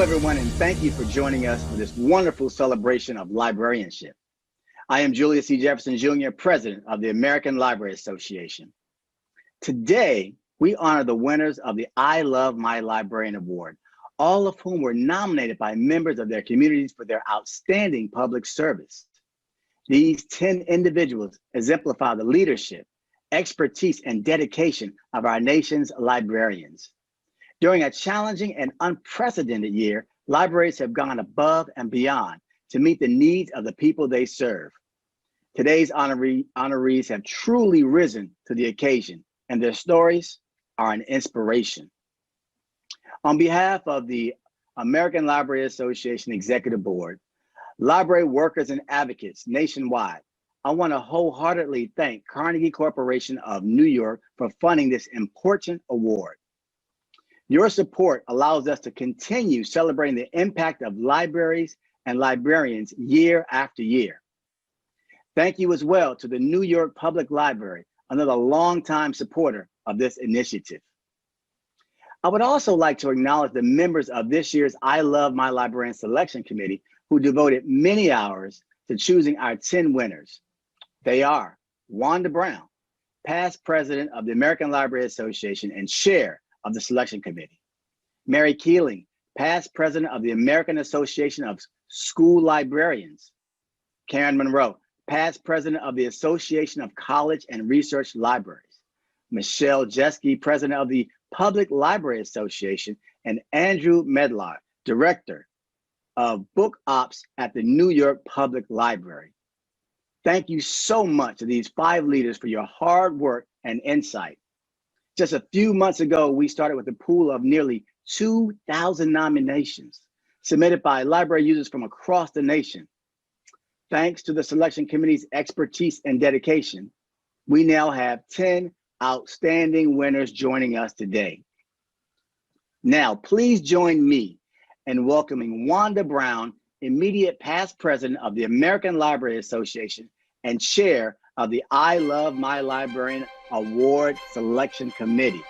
everyone, and thank you for joining us for this wonderful celebration of librarianship. I am Julius C. Jefferson Jr., President of the American Library Association. Today, we honor the winners of the I Love My Librarian Award, all of whom were nominated by members of their communities for their outstanding public service. These 10 individuals exemplify the leadership, expertise, and dedication of our nation's librarians. During a challenging and unprecedented year, libraries have gone above and beyond to meet the needs of the people they serve. Today's honorees have truly risen to the occasion, and their stories are an inspiration. On behalf of the American Library Association Executive Board, library workers and advocates nationwide, I want to wholeheartedly thank Carnegie Corporation of New York for funding this important award. Your support allows us to continue celebrating the impact of libraries and librarians year after year. Thank you as well to the New York Public Library, another longtime supporter of this initiative. I would also like to acknowledge the members of this year's I Love My Librarian Selection Committee who devoted many hours to choosing our 10 winners. They are Wanda Brown, past president of the American Library Association and chair of the selection committee. Mary Keeling, past president of the American Association of School Librarians. Karen Monroe, past president of the Association of College and Research Libraries. Michelle Jeske, president of the Public Library Association, and Andrew Medlar, director of book ops at the New York Public Library. Thank you so much to these 5 leaders for your hard work and insight. Just a few months ago, we started with a pool of nearly 2,000 nominations submitted by library users from across the nation. Thanks to the selection committee's expertise and dedication, we now have 10 outstanding winners joining us today. Now, please join me in welcoming Wanda Brown, immediate past president of the American Library Association and chair of the I Love My Librarian Award Selection Committee.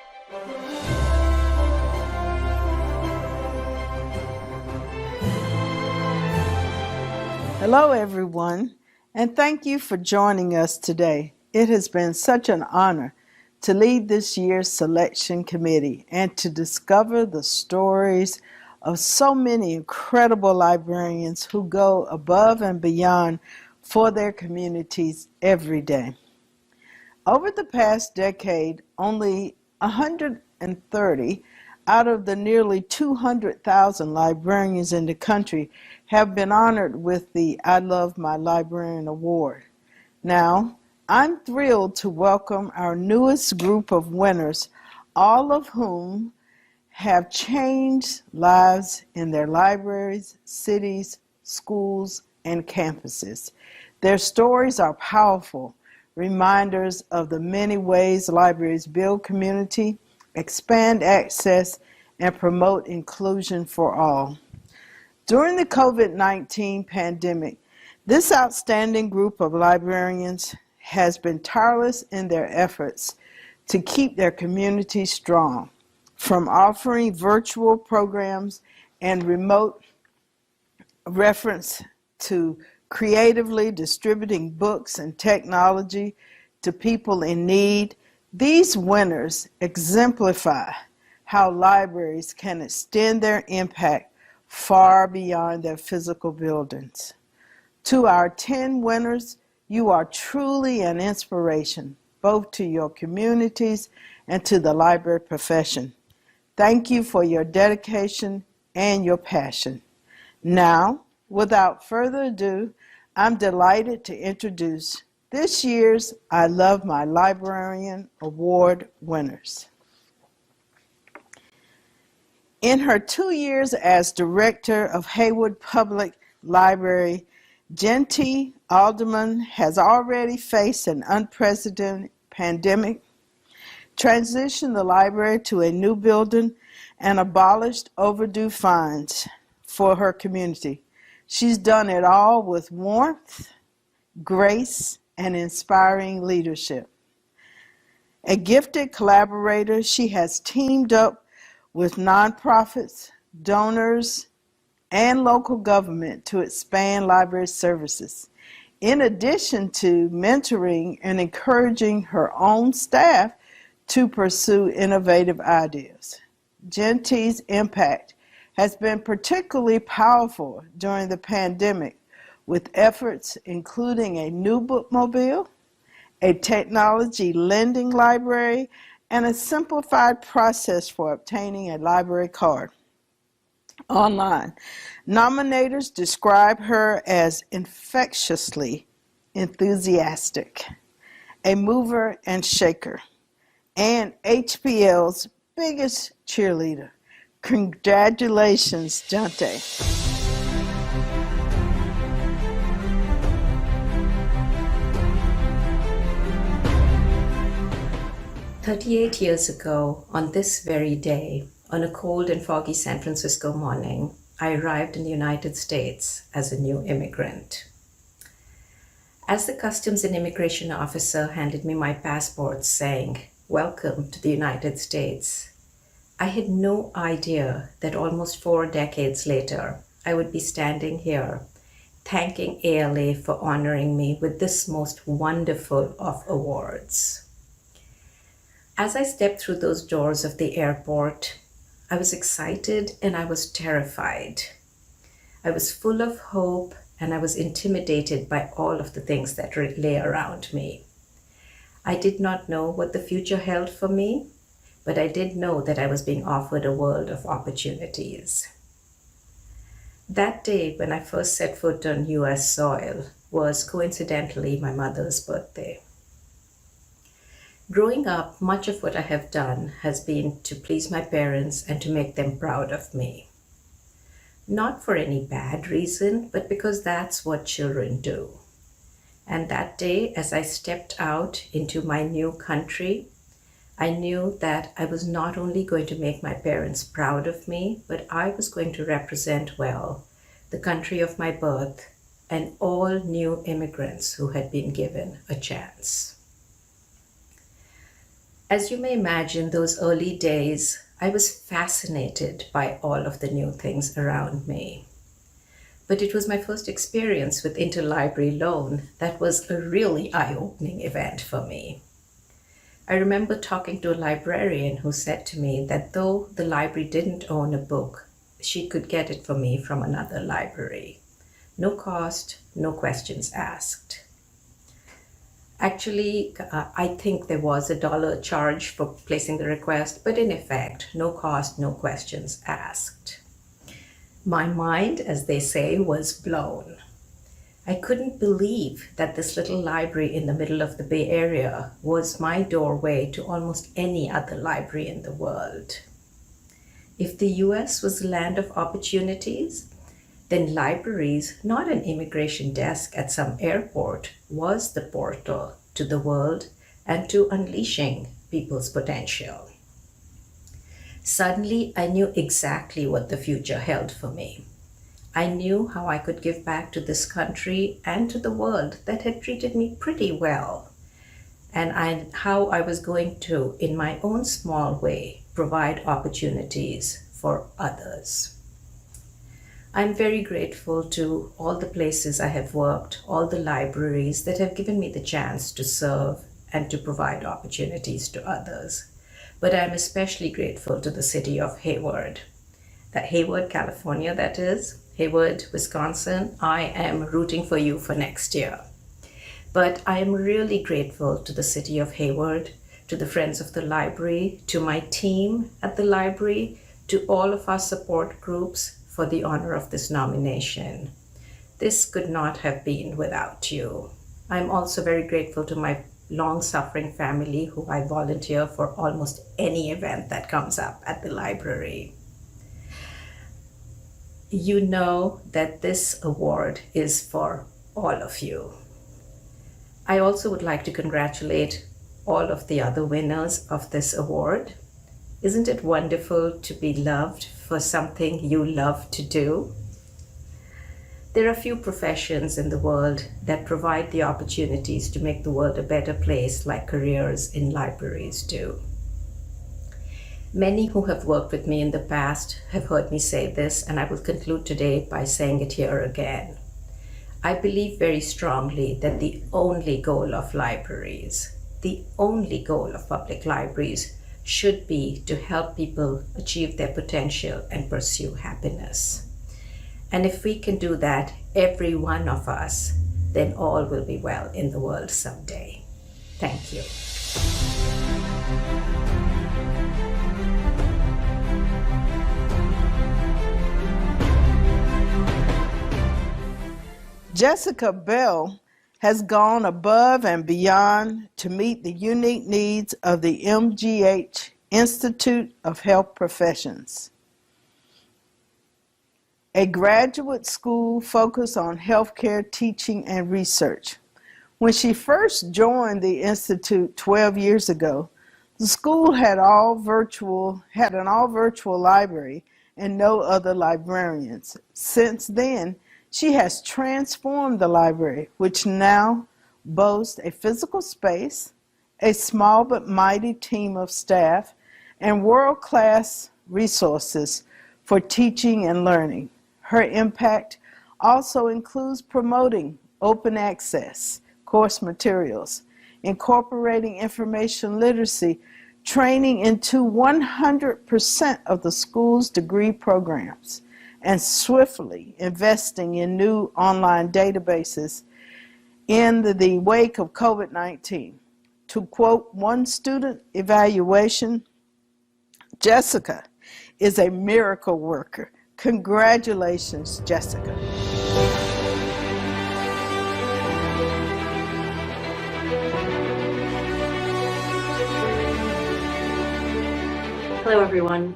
Hello, everyone, and thank you for joining us today. It has been such an honor to lead this year's selection committee and to discover the stories of so many incredible librarians who go above and beyond for their communities every day. Over the past decade, only 130 out of the nearly 200,000 librarians in the country have been honored with the I Love My Librarian Award. Now, I'm thrilled to welcome our newest group of winners, all of whom have changed lives in their libraries, cities, schools, and campuses. Their stories are powerful reminders of the many ways libraries build community, expand access, and promote inclusion for all. During the COVID-19 pandemic, this outstanding group of librarians has been tireless in their efforts to keep their community strong, from offering virtual programs and remote reference to creatively distributing books and technology to people in need. These winners exemplify how libraries can extend their impact far beyond their physical buildings. To our 10 winners, you are truly an inspiration, both to your communities and to the library profession. Thank you for your dedication and your passion. Now, without further ado, I'm delighted to introduce this year's I Love My Librarian Award winners. In her 2 years as director of Hayward Public Library, Genty Alderman has already faced an unprecedented pandemic, transitioned the library to a new building, and abolished overdue fines for her community. She's done it all with warmth, grace, and inspiring leadership. A gifted collaborator, she has teamed up with nonprofits, donors, and local government to expand library services, in addition to mentoring and encouraging her own staff to pursue innovative ideas. Gentee's impact has been particularly powerful during the pandemic, with efforts including a new bookmobile, a technology lending library, and a simplified process for obtaining a library card. Online, nominators describe her as infectiously enthusiastic, a mover and shaker, and HPL's biggest cheerleader. Congratulations, Jante. 38 years ago, on this very day, on a cold and foggy San Francisco morning, I arrived in the United States as a new immigrant. As the Customs and Immigration officer handed me my passport saying, "Welcome to the United States," I had no idea that almost 4 decades later, I would be standing here thanking ALA for honoring me with this most wonderful of awards. As I stepped through those doors of the airport, I was excited and I was terrified. I was full of hope and I was intimidated by all of the things that lay around me. I did not know what the future held for me, but I did know that I was being offered a world of opportunities. That day when I first set foot on US soil was coincidentally my mother's birthday. Growing up, much of what I have done has been to please my parents and to make them proud of me. Not for any bad reason, but because that's what children do. And that day, as I stepped out into my new country, I knew that I was not only going to make my parents proud of me, but I was going to represent well the country of my birth and all new immigrants who had been given a chance. As you may imagine, those early days, I was fascinated by all of the new things around me. But it was my first experience with interlibrary loan that was a really eye-opening event for me. I remember talking to a librarian who said to me that though the library didn't own a book, she could get it for me from another library. No cost, no questions asked. Actually, I think there was a $1 charge for placing the request, but in effect, no cost, no questions asked. My mind, as they say, was blown. I couldn't believe that this little library in the middle of the Bay Area was my doorway to almost any other library in the world. If the US was a land of opportunities, then libraries, not an immigration desk at some airport, was the portal to the world and to unleashing people's potential. Suddenly, I knew exactly what the future held for me. I knew how I could give back to this country and to the world that had treated me pretty well, and how I was going to, in my own small way, provide opportunities for others. I'm very grateful to all the places I have worked, all the libraries that have given me the chance to serve and to provide opportunities to others. But I'm especially grateful to the city of Hayward, California, that is. Hayward, Wisconsin. I am rooting for you for next year. But I am really grateful to the city of Hayward, to the Friends of the Library, to my team at the library, to all of our support groups for the honor of this nomination. This could not have been without you. I'm also very grateful to my long-suffering family who I volunteer for almost any event that comes up at the library. You know that this award is for all of you. I also would like to congratulate all of the other winners of this award. Isn't it wonderful to be loved for something you love to do? There are few professions in the world that provide the opportunities to make the world a better place like careers in libraries do. Many who have worked with me in the past have heard me say this, and I will conclude today by saying it here again. I believe very strongly that the only goal of libraries, the only goal of public libraries, should be to help people achieve their potential and pursue happiness. And if we can do that, every one of us, then all will be well in the world someday. Thank you. Jessica Bell has gone above and beyond to meet the unique needs of the MGH Institute of Health Professions, a graduate school focused on healthcare teaching and research. When she first joined the Institute 12 years ago, the school had an all-virtual library and no other librarians. Since then, she has transformed the library, which now boasts a physical space, a small but mighty team of staff, and world-class resources for teaching and learning. Her impact also includes promoting open access course materials, incorporating information literacy training into 100% of the school's degree programs, and swiftly investing in new online databases in the wake of COVID-19. To quote one student evaluation, Jessica is a miracle worker. Congratulations, Jessica. Hello, everyone.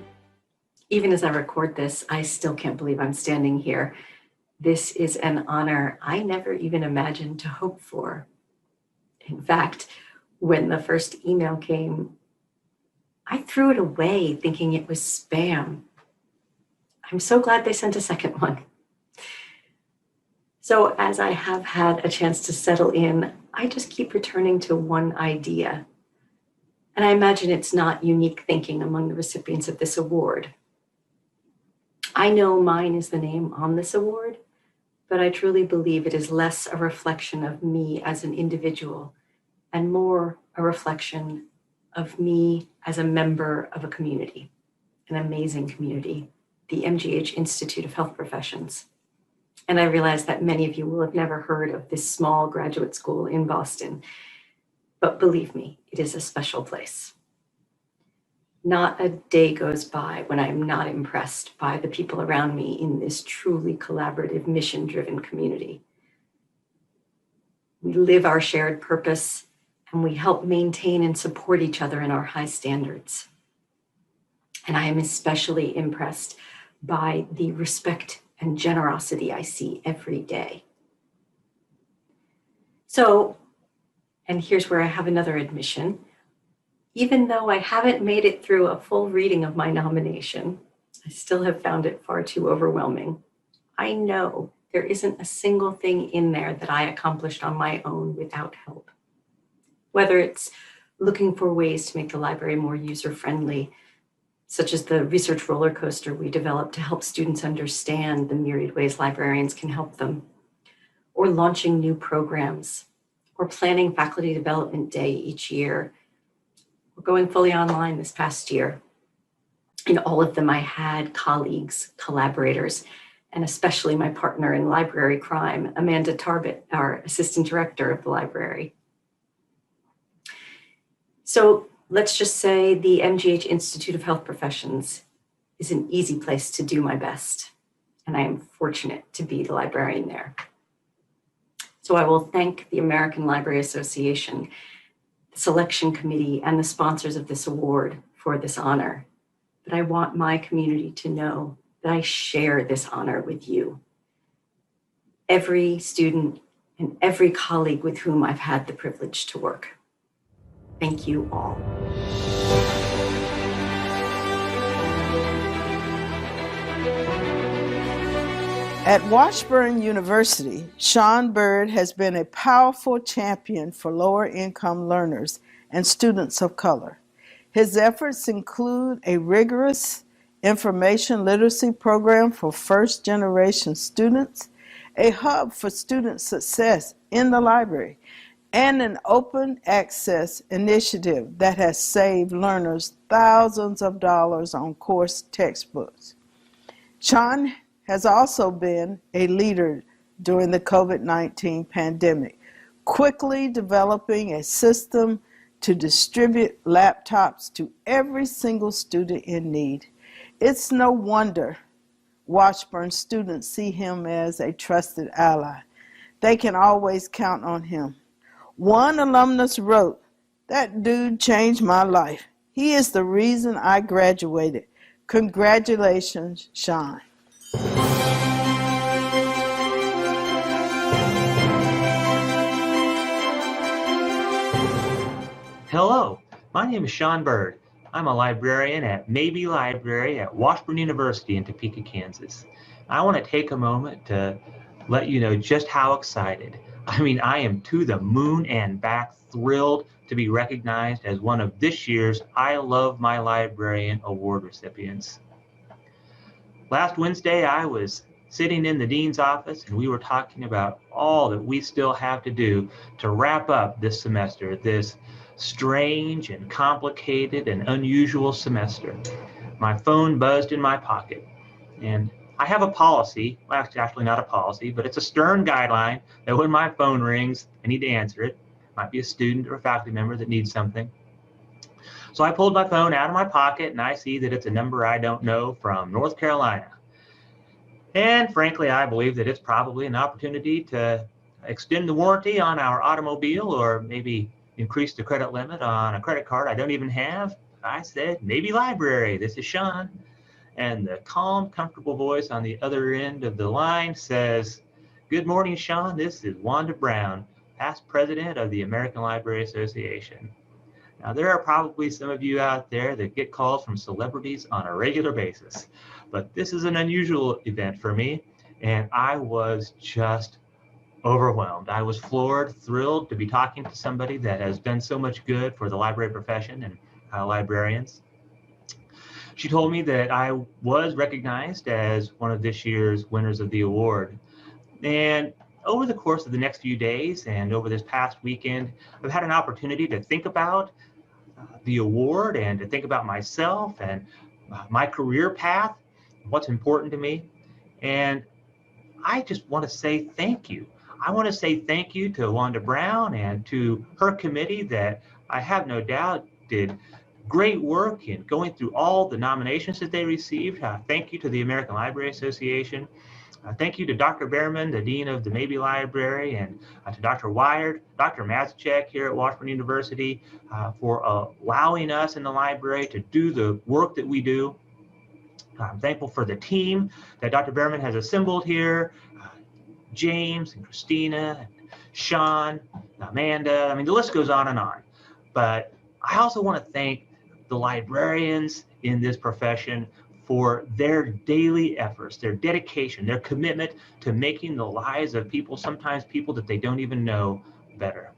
Even as I record this, I still can't believe I'm standing here. This is an honor I never even imagined to hope for. In fact, when the first email came, I threw it away thinking it was spam. I'm so glad they sent a second one. So as I have had a chance to settle in, I just keep returning to one idea. And I imagine it's not unique thinking among the recipients of this award. I know mine is the name on this award, but I truly believe it is less a reflection of me as an individual and more a reflection of me as a member of a community, an amazing community, the MGH Institute of Health Professions. And I realize that many of you will have never heard of this small graduate school in Boston, but believe me, it is a special place. Not a day goes by when I am not impressed by the people around me in this truly collaborative, mission-driven community. We live our shared purpose, and we help maintain and support each other in our high standards. And I am especially impressed by the respect and generosity I see every day. So, and here's where I have another admission. Even though I haven't made it through a full reading of my nomination, I still have found it far too overwhelming. I know there isn't a single thing in there that I accomplished on my own without help. Whether it's looking for ways to make the library more user-friendly, such as the research roller coaster we developed to help students understand the myriad ways librarians can help them, or launching new programs, or planning faculty development day each year, or going fully online this past year. In all of them, I had colleagues, collaborators, and especially my partner in library crime, Amanda Tarbett, our assistant director of the library. So let's just say the MGH Institute of Health Professions is an easy place to do my best, and I am fortunate to be the librarian there. So I will thank the American Library Association, the selection committee, and the sponsors of this award for this honor. But I want my community to know that I share this honor with you. Every student and every colleague with whom I've had the privilege to work. Thank you all. At Washburn University, Sean Bird has been a powerful champion for lower income learners and students of color. His efforts include a rigorous information literacy program for first-generation students, a hub for student success in the library, and an open access initiative that has saved learners thousands of dollars on course textbooks. Sean has also been a leader during the COVID-19 pandemic, quickly developing a system to distribute laptops to every single student in need. It's no wonder Washburn students see him as a trusted ally. They can always count on him. One alumnus wrote, "That dude changed my life. He is the reason I graduated. Congratulations, Sean." Hello, my name is Sean Bird. I'm a librarian at Maybe Library at Washburn University in Topeka, Kansas. I want to take a moment to let you know just how excited. I am to the moon and back, thrilled to be recognized as one of this year's I Love My Librarian Award recipients. Last Wednesday, I was sitting in the dean's office and we were talking about all that we still have to do to wrap up this semester, this strange and complicated and unusual semester. My phone buzzed in my pocket, and I have a policy, well, actually not a policy, but it's a stern guideline that when my phone rings, I need to answer it. Might be a student or a faculty member that needs something. So I pulled my phone out of my pocket and I see that it's a number I don't know from North Carolina. And frankly, I believe that it's probably an opportunity to extend the warranty on our automobile or maybe increase the credit limit on a credit card I don't even have. I said, "Maybe Library, this is Sean." And the calm, comfortable voice on the other end of the line says, "Good morning, Sean. This is Wanda Brown, past president of the American Library Association." Now, there are probably some of you out there that get calls from celebrities on a regular basis, but this is an unusual event for me, and I was just overwhelmed. I was floored, thrilled to be talking to somebody that has done so much good for the library profession and librarians. She told me that I was recognized as one of this year's winners of the award. And over the course of the next few days and over this past weekend, I've had an opportunity to think about the award and to think about myself and my career path, what's important to me. And I just want to say thank you. I want to say thank you to Wanda Brown and to her committee that I have no doubt did great work in going through all the nominations that they received. Thank you to the American Library Association. Thank you to Dr. Behrman, the Dean of the Maybe Library, and to Dr. Wired, Dr. Mazachek here at Washburn University for allowing us in the library to do the work that we do. I'm thankful for the team that Dr. Behrman has assembled here, James and Christina, and Sean, and Amanda. The list goes on and on. But I also want to thank the librarians in this profession for their daily efforts, their dedication, their commitment to making the lives of people, sometimes people that they don't even know, better.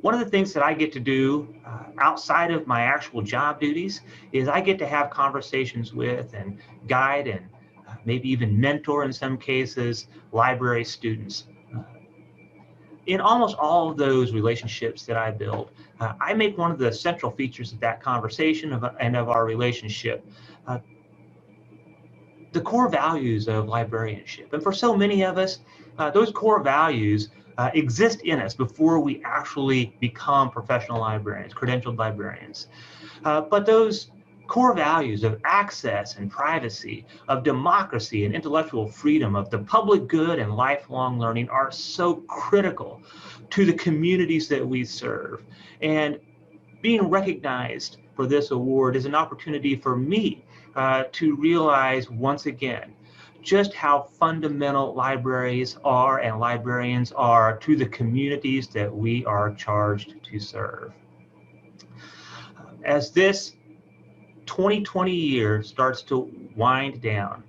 One of the things that I get to do outside of my actual job duties is I get to have conversations with and guide and maybe even mentor in some cases library students. In almost all of those relationships that I build, I make one of the central features of that conversation and of our relationship the core values of librarianship. And for so many of us, those core values exist in us before we actually become professional librarians, credentialed librarians. But those core values of access and privacy, of democracy and intellectual freedom, of the public good and lifelong learning are so critical to the communities that we serve. And being recognized for this award is an opportunity for me to realize once again just how fundamental libraries are and librarians are to the communities that we are charged to serve. As this 2020 year starts to wind down,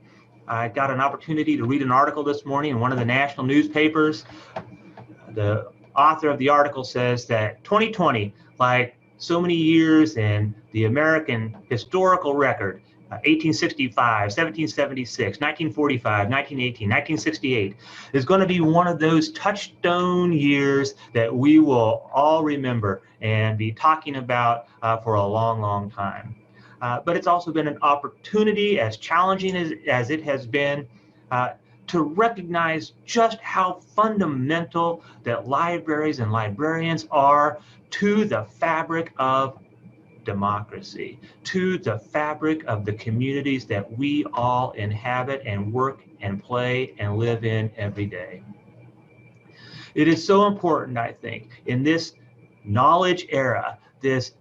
I got an opportunity to read an article this morning in one of the national newspapers. The author of the article says that 2020, like so many years in the American historical record, 1865, 1776, 1945, 1918, 1968, is going to be one of those touchstone years that we will all remember and be talking about for a long, long time. But it's also been an opportunity, as challenging as it has been, to recognize just how fundamental that libraries and librarians are to the fabric of democracy, to the fabric of the communities that we all inhabit and work and play and live in every day. It is so important, I think, in this knowledge era, this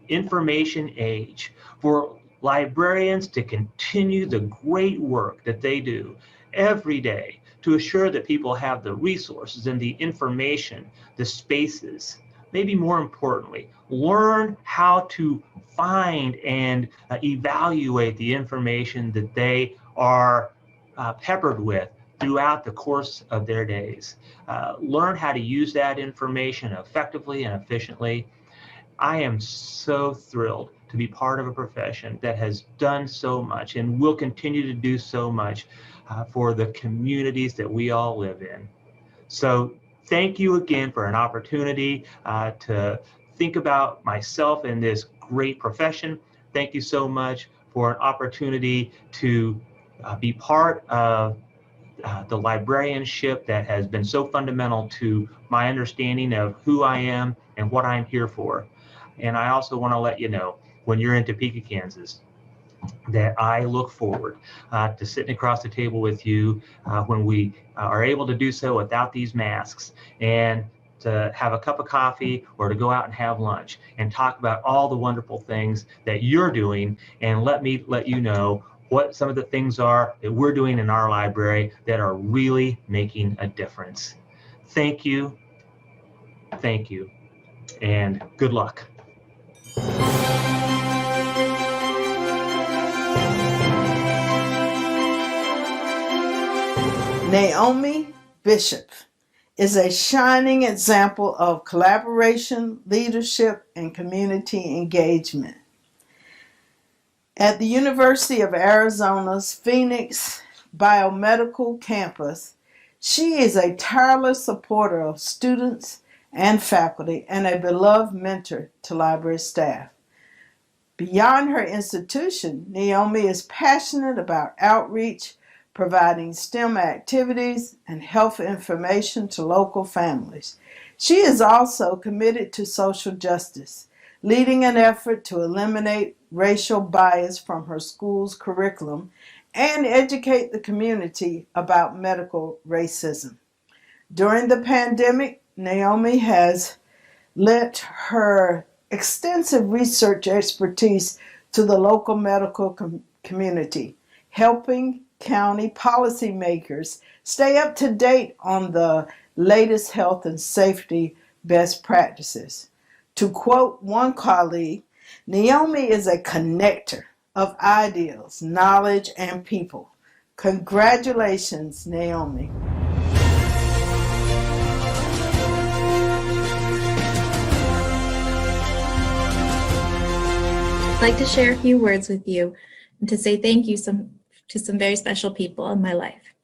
information age, for librarians to continue the great work that they do every day to assure that people have the resources and the information, the spaces, maybe more importantly, learn how to find and evaluate the information that they are peppered with throughout the course of their days. Learn how to use that information effectively and efficiently. I am so thrilled to be part of a profession that has done so much and will continue to do so much for the communities that we all live in. So thank you again for an opportunity to think about myself in this great profession. Thank you so much for an opportunity to be part of the librarianship that has been so fundamental to my understanding of who I am and what I'm here for. And I also want to let you know, when you're in Topeka, Kansas, that I look forward to sitting across the table with you when we are able to do so without these masks, and to have a cup of coffee or to go out and have lunch and talk about all the wonderful things that you're doing, and let you know what some of the things are that we're doing in our library that are really making a difference. Thank you, and good luck. Naomi Bishop is a shining example of collaboration, leadership, and community engagement. At the University of Arizona's Phoenix Biomedical Campus, she is a tireless supporter of students and faculty and a beloved mentor to library staff. Beyond her institution, Naomi is passionate about outreach, providing STEM activities and health information to local families. She is also committed to social justice, leading an effort to eliminate racial bias from her school's curriculum and educate the community about medical racism. During the pandemic, Naomi has lent her extensive research expertise to the local medical community, helping county policymakers stay up to date on the latest health and safety best practices. To quote one colleague, Naomi is a connector of ideals, knowledge, and people. Congratulations, Naomi. I'd like to share a few words with you and to say thank you to some very special people in my life.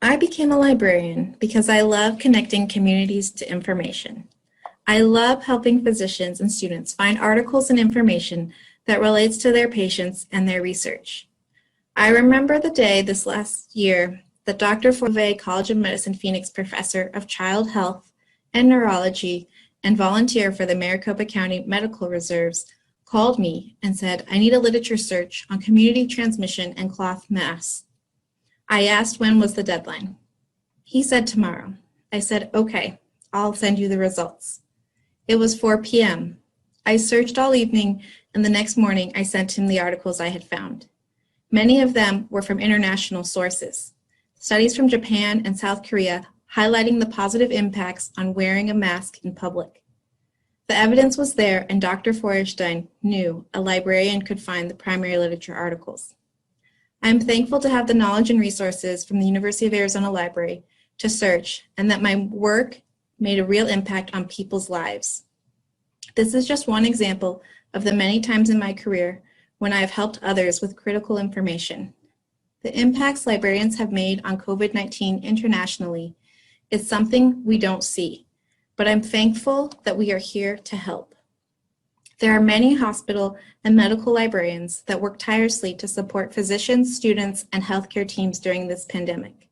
I became a librarian because I love connecting communities to information. I love helping physicians and students find articles and information that relates to their patients and their research. I remember the day this last year that Dr. Forvey, College of Medicine Phoenix professor of child health and neurology and volunteer for the Maricopa County Medical Reserves, called me and said, I need a literature search on community transmission and cloth masks. I asked when was the deadline. He said tomorrow. I said, okay, I'll send you the results. It was 4 p.m. I searched all evening, and the next morning I sent him the articles I had found. Many of them were from international sources. Studies from Japan and South Korea highlighting the positive impacts on wearing a mask in public. The evidence was there, and Dr. Feuerstein knew a librarian could find the primary literature articles. I am thankful to have the knowledge and resources from the University of Arizona Library to search, and that my work made a real impact on people's lives. This is just one example of the many times in my career when I have helped others with critical information. The impacts librarians have made on COVID-19 internationally is something we don't see, but I'm thankful that we are here to help. There are many hospital and medical librarians that work tirelessly to support physicians, students, and healthcare teams during this pandemic.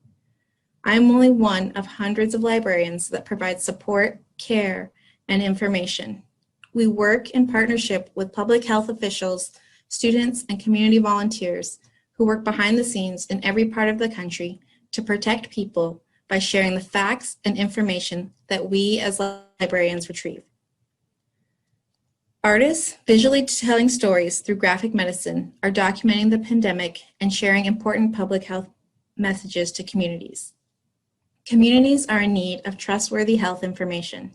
I am only one of hundreds of librarians that provide support, care, and information. We work in partnership with public health officials, students, and community volunteers who work behind the scenes in every part of the country to protect people by sharing the facts and information that we as librarians retrieve. Artists visually telling stories through graphic medicine are documenting the pandemic and sharing important public health messages to communities. Communities are in need of trustworthy health information,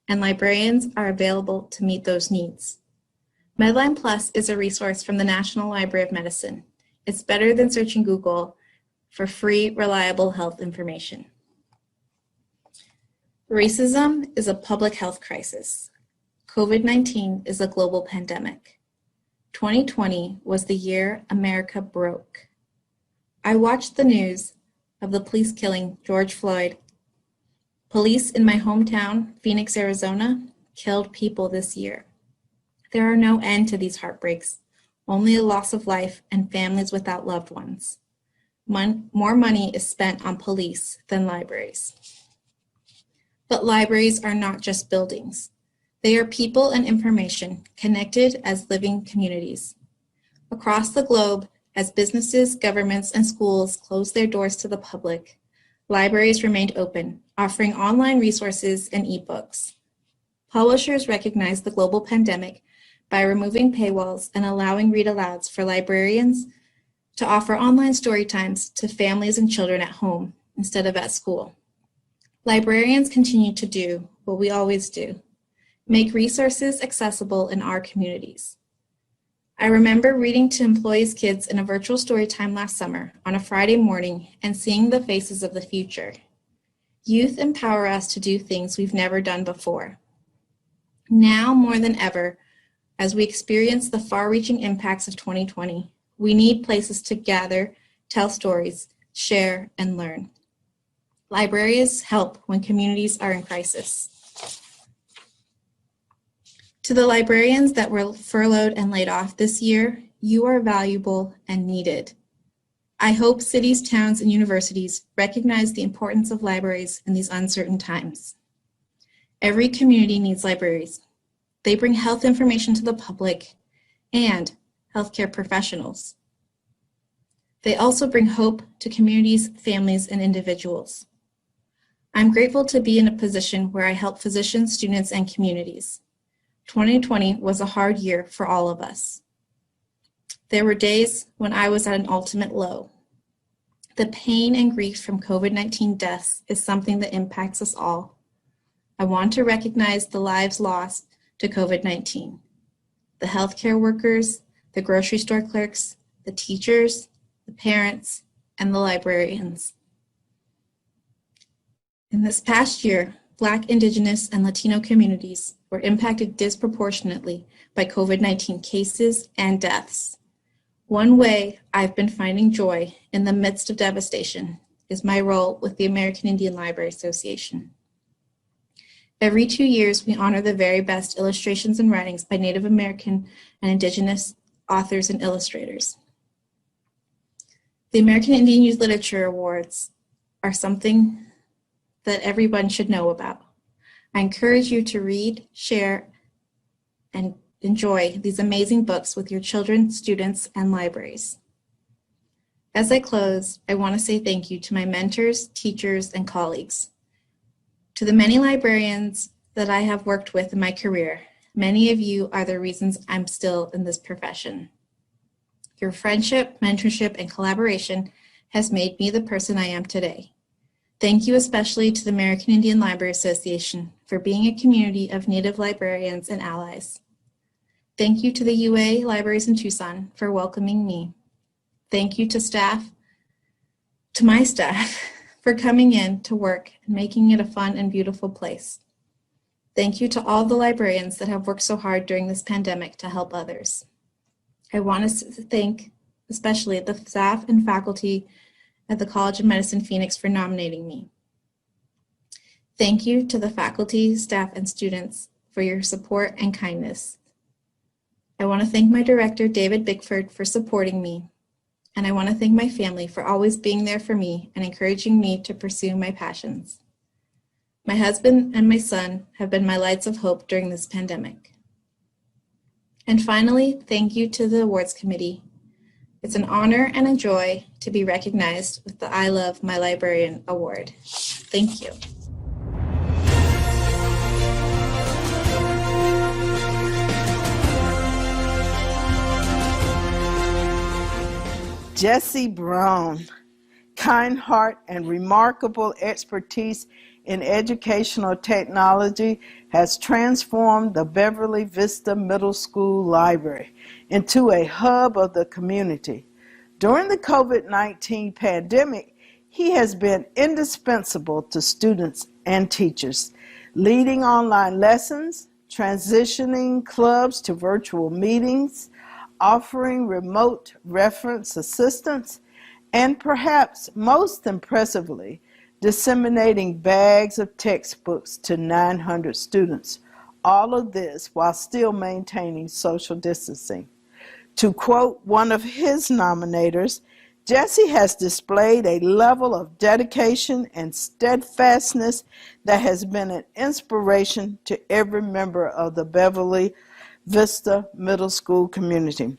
and librarians are available to meet those needs. Medline Plus is a resource from the National Library of Medicine. It's better than searching Google for free, reliable health information. Racism is a public health crisis. COVID-19 is a global pandemic. 2020 was the year America broke. I watched the news of the police killing George Floyd. Police in my hometown, Phoenix, Arizona, killed people this year. There are no end to these heartbreaks, only a loss of life and families without loved ones. More money is spent on police than libraries. But libraries are not just buildings. They are people and information connected as living communities. Across the globe, as businesses, governments, and schools closed their doors to the public, libraries remained open, offering online resources and ebooks. Publishers recognized the global pandemic by removing paywalls and allowing read-alouds for librarians to offer online story times to families and children at home instead of at school. Librarians continue to do what we always do, make resources accessible in our communities. I remember reading to employees' kids in a virtual story time last summer on a Friday morning and seeing the faces of the future. Youth empower us to do things we've never done before. Now more than ever, as we experience the far-reaching impacts of 2020, we need places to gather, tell stories, share, and learn. Libraries help when communities are in crisis. To the librarians that were furloughed and laid off this year, you are valuable and needed. I hope cities, towns, and universities recognize the importance of libraries in these uncertain times. Every community needs libraries. They bring health information to the public and healthcare professionals. They also bring hope to communities, families, and individuals. I'm grateful to be in a position where I help physicians, students, and communities. 2020 was a hard year for all of us. There were days when I was at an ultimate low. The pain and grief from COVID-19 deaths is something that impacts us all. I want to recognize the lives lost to COVID-19. The healthcare workers, the grocery store clerks, the teachers, the parents, and the librarians. In this past year, Black, Indigenous, and Latino communities were impacted disproportionately by COVID-19 cases and deaths. One way I've been finding joy in the midst of devastation is my role with the American Indian Library Association. Every 2 years, we honor the very best illustrations and writings by Native American and Indigenous authors and illustrators. The American Indian Youth Literature Awards are something that everyone should know about. I encourage you to read, share, and enjoy these amazing books with your children, students, and libraries. As I close, I want to say thank you to my mentors, teachers, and colleagues. To the many librarians that I have worked with in my career, many of you are the reasons I'm still in this profession. Your friendship, mentorship, and collaboration has made me the person I am today. Thank you especially to the American Indian Library Association for being a community of Native librarians and allies. Thank you to the UA Libraries in Tucson for welcoming me. Thank you to my staff, for coming in to work and making it a fun and beautiful place. Thank you to all the librarians that have worked so hard during this pandemic to help others. I want to thank especially the staff and faculty at the College of Medicine Phoenix for nominating me. Thank you to the faculty, staff, and students for your support and kindness. I want to thank my director, David Bickford, for supporting me. And I want to thank my family for always being there for me and encouraging me to pursue my passions. My husband and my son have been my lights of hope during this pandemic. And finally, thank you to the awards committee. It's an honor and a joy to be recognized with the I Love My Librarian Award. Thank you. Jessie Brown, kind heart and remarkable expertise in educational technology has transformed the Beverly Vista Middle School Library into a hub of the community. During the COVID-19 pandemic, he has been indispensable to students and teachers, leading online lessons, transitioning clubs to virtual meetings, offering remote reference assistance, and perhaps most impressively, disseminating bags of textbooks to 900 students. All of this while still maintaining social distancing. To quote one of his nominators, Jessie has displayed a level of dedication and steadfastness that has been an inspiration to every member of the Beverly Vista Middle School community.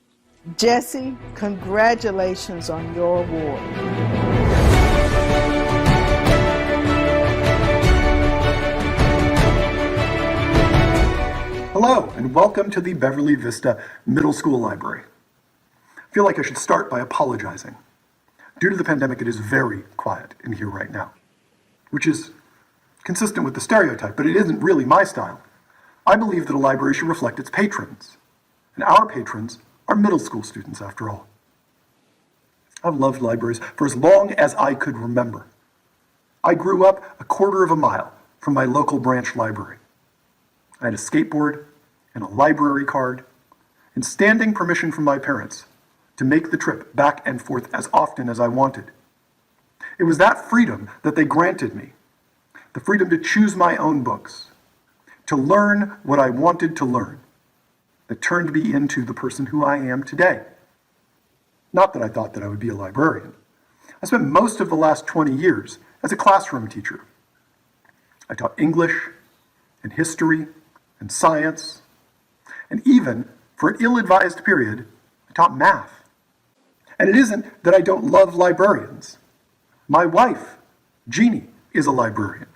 Jessie, congratulations on your award. Hello, and welcome to the Beverly Vista Middle School Library. I feel like I should start by apologizing. Due to the pandemic, it is very quiet in here right now, which is consistent with the stereotype, but it isn't really my style. I believe that a library should reflect its patrons, and our patrons are middle school students, after all. I've loved libraries for as long as I could remember. I grew up a quarter of a mile from my local branch library. I had a skateboard and a library card and standing permission from my parents to make the trip back and forth as often as I wanted. It was that freedom that they granted me, the freedom to choose my own books, to learn what I wanted to learn, that turned me into the person who I am today. Not that I thought that I would be a librarian. I spent most of the last 20 years as a classroom teacher. I taught English and history and science, and even, for an ill-advised period, I taught math. And it isn't that I don't love librarians. My wife, Jeannie, is a librarian.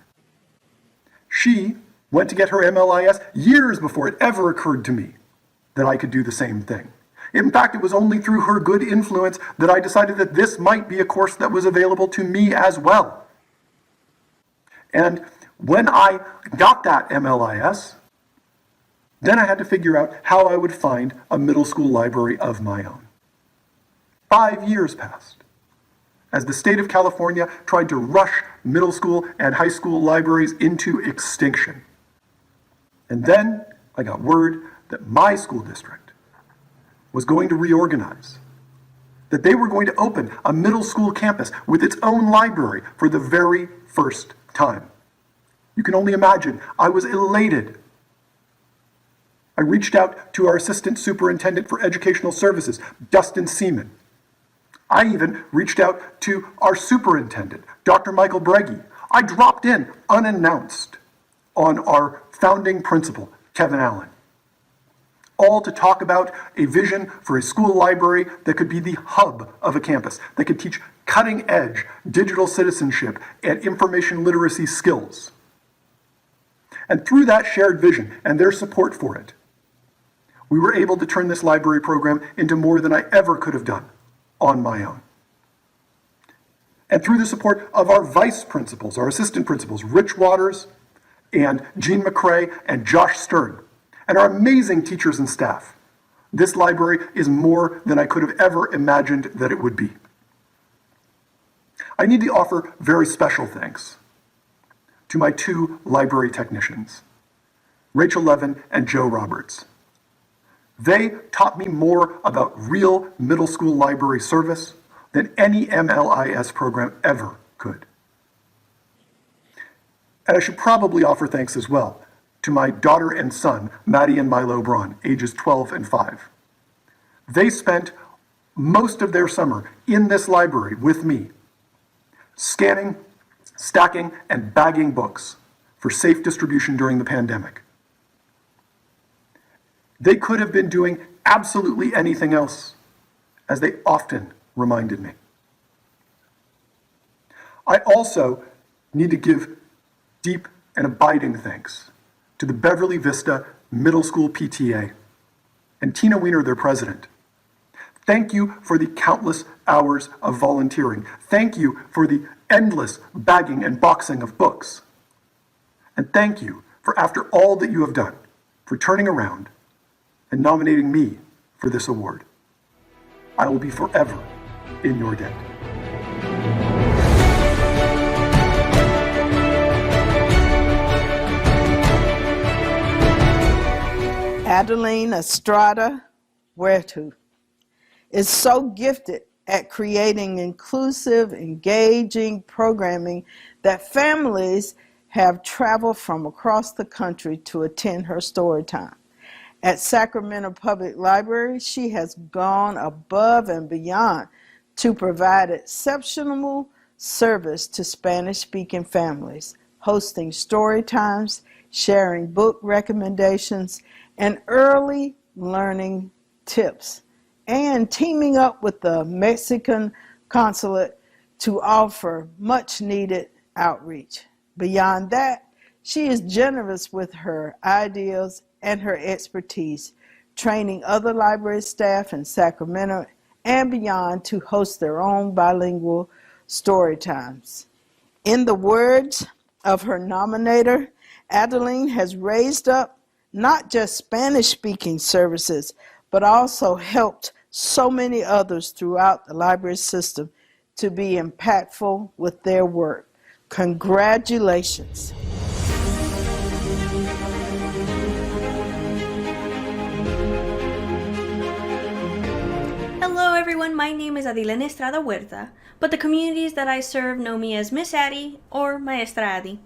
She went to get her MLIS years before it ever occurred to me that I could do the same thing. In fact, it was only through her good influence that I decided that this might be a course that was available to me as well. And when I got that MLIS, then I had to figure out how I would find a middle school library of my own. 5 years passed as the state of California tried to rush middle school and high school libraries into extinction. And then I got word that my school district was going to reorganize, that they were going to open a middle school campus with its own library for the very first time. You can only imagine, I was elated. I reached out to our Assistant Superintendent for Educational Services, Dustin Seaman. I even reached out to our superintendent, Dr. Michael Breggy. I dropped in unannounced on our founding principal, Kevin Allen, all to talk about a vision for a school library that could be the hub of a campus, that could teach cutting-edge digital citizenship and information literacy skills. And through that shared vision and their support for it, we were able to turn this library program into more than I ever could have done on my own. And through the support of our vice principals, our assistant principals, Rich Waters and Jean McCrae and Josh Stern, and our amazing teachers and staff, this library is more than I could have ever imagined that it would be. I need to offer very special thanks to my two library technicians, Rachel Levin and Joe Roberts. They taught me more about real middle school library service than any MLIS program ever could. And I should probably offer thanks as well to my daughter and son, Maddie and Milo Braun, ages 12 and 5. They spent most of their summer in this library with me, scanning, stacking, and bagging books for safe distribution during the pandemic. They could have been doing absolutely anything else, as they often reminded me. I also need to give deep and abiding thanks to the Beverly Vista Middle School PTA and Tina Weiner, their president. Thank you for the countless hours of volunteering. Thank you for the endless bagging and boxing of books. And thank you for, after all that you have done, for turning around and nominating me for this award. I will be forever in your debt. Adeline Estrada Huertu is so gifted at creating inclusive, engaging programming that families have traveled from across the country to attend her story time. At Sacramento Public Library, she has gone above and beyond to provide exceptional service to Spanish-speaking families, hosting story times, sharing book recommendations, and early learning tips, and teaming up with the Mexican consulate to offer much-needed outreach. Beyond that, she is generous with her ideas and her expertise, training other library staff in Sacramento and beyond to host their own bilingual story times. In the words of her nominator, Adeline has raised up not just Spanish-speaking services, but also helped so many others throughout the library system to be impactful with their work. Congratulations. Hello everyone, my name is Adilene Estrada Huerta, but the communities that I serve know me as Miss Addie or Maestra Addie.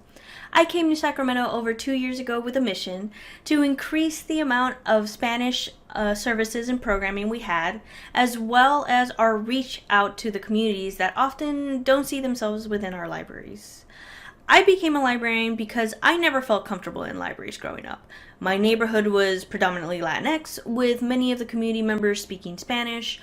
I came to Sacramento over 2 years ago with a mission to increase the amount of Spanish services and programming we had, as well as our reach out to the communities that often don't see themselves within our libraries. I became a librarian because I never felt comfortable in libraries growing up. My neighborhood was predominantly Latinx, with many of the community members speaking Spanish,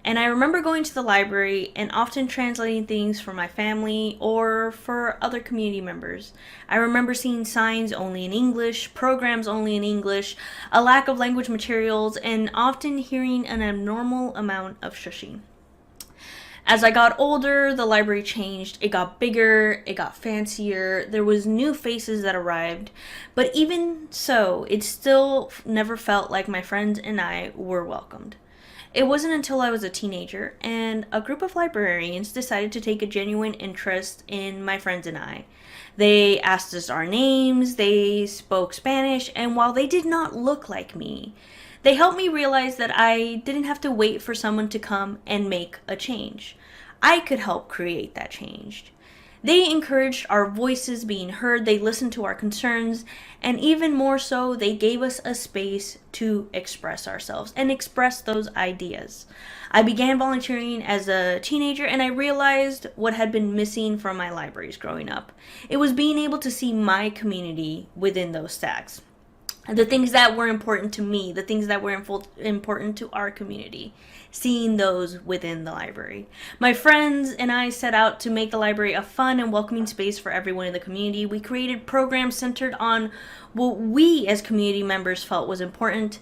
and I remember going to the library and often translating things for my family or for other community members. I remember seeing signs only in English, programs only in English, a lack of language materials, and often hearing an abnormal amount of shushing. As I got older, the library changed. It got bigger, it got fancier, there was new faces that arrived, but even so, it still never felt like my friends and I were welcomed. It wasn't until I was a teenager and a group of librarians decided to take a genuine interest in my friends and I. They asked us our names, they spoke Spanish, and while they did not look like me, they helped me realize that I didn't have to wait for someone to come and make a change. I could help create that change. They encouraged our voices being heard, they listened to our concerns, and even more so, they gave us a space to express ourselves and express those ideas. I began volunteering as a teenager and I realized what had been missing from my libraries growing up. It was being able to see my community within those stacks. The things that were important to me, the things that were important to our community, seeing those within the library. My friends and I set out to make the library a fun and welcoming space for everyone in the community. We created programs centered on what we as community members felt was important,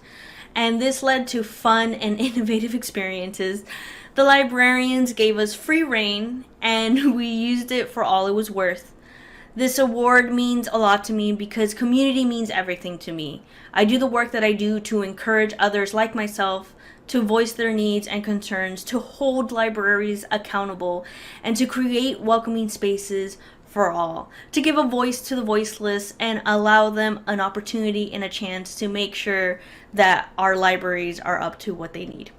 and this led to fun and innovative experiences. The librarians gave us free rein, and we used it for all it was worth. This award means a lot to me because community means everything to me. I do the work that I do to encourage others like myself to voice their needs and concerns, to hold libraries accountable, and to create welcoming spaces for all, to give a voice to the voiceless and allow them an opportunity and a chance to make sure that our libraries are up to what they need.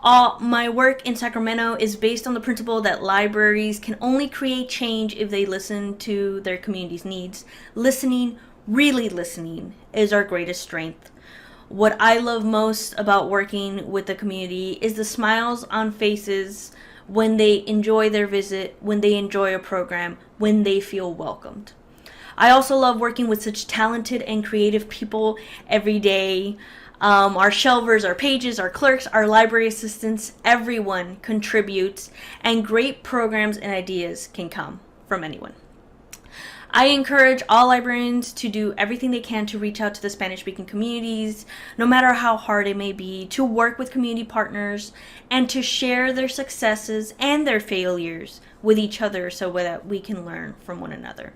My work in Sacramento is based on the principle that libraries can only create change if they listen to their community's needs. Listening, really listening, is our greatest strength. What I love most about working with the community is the smiles on faces when they enjoy their visit, when they enjoy a program, when they feel welcomed. I also love working with such talented and creative people every day. Our shelvers, our pages, our clerks, our library assistants, everyone contributes, and great programs and ideas can come from anyone. I encourage all librarians to do everything they can to reach out to the Spanish-speaking communities, no matter how hard it may be, to work with community partners, and to share their successes and their failures with each other so that we can learn from one another.